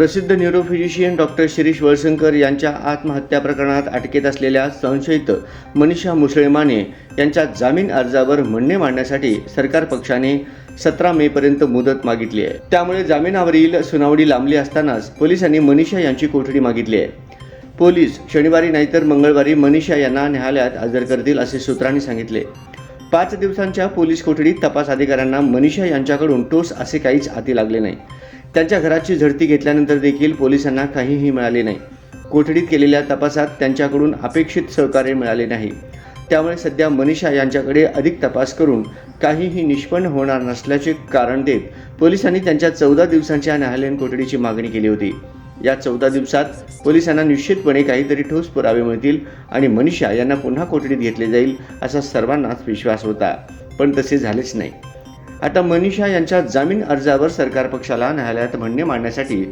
प्रसिद्ध neurophysician doctor Shirish Walsankar यांच्या आत्महत्या प्रकरणात अटकेत असलेल्या संशयित मनीषा मुसळमाने यांच्या जामीन अर्जावर म्हणणे मांडण्यासाठी सरकार पक्षाने 17 मेपर्यंत मुदत मागितली आहे। त्यामुळे जामिनावरील सुनावणी लांबली असतानाच पोलिसांनी मनीषा यांची कोठडी मागितली आहे। पोलीस शनिवारी नाहीतर मंगळवारी मनीषा यांना न्यायालयात हजर करतील असे सूत्रांनी सांगितले। 5 दिवसांच्या पोलीस कोठडीत तपास अधिकाऱ्यांना मनीषा यांच्याकडून ठोस असे काहीच हाती लागले नाही। त्यांच्या घराची झडती घेतल्यानंतर देखील पोलिसांना काहीही मिळाले नाही। कोठडीत केलेल्या तपासात त्यांच्याकडून अपेक्षित सहकार्य मिळाले नाही। त्यामुळे सध्या मनीषा यांच्याकडे अधिक तपास करून काहीही निष्पन्न होणार नसल्याचे कारण देत पोलिसांनी त्यांच्या 14 दिवसांच्या न्यायालयीन कोठडीची मागणी केली होती। या 14 दिवसात पोलिसांना निश्चितपणे काहीतरी ठोस पुरावे मिळतील आणि मनीषा यांना पुन्हा कोठडीत घेतले जाईल असा सर्वांनाच विश्वास होता, पण तसे झालेच नाही। आता मनीषा यांच्या जामीन अर्जावर सरकार पक्षाला न्यायालयात म्हणणे मांडण्यासाठी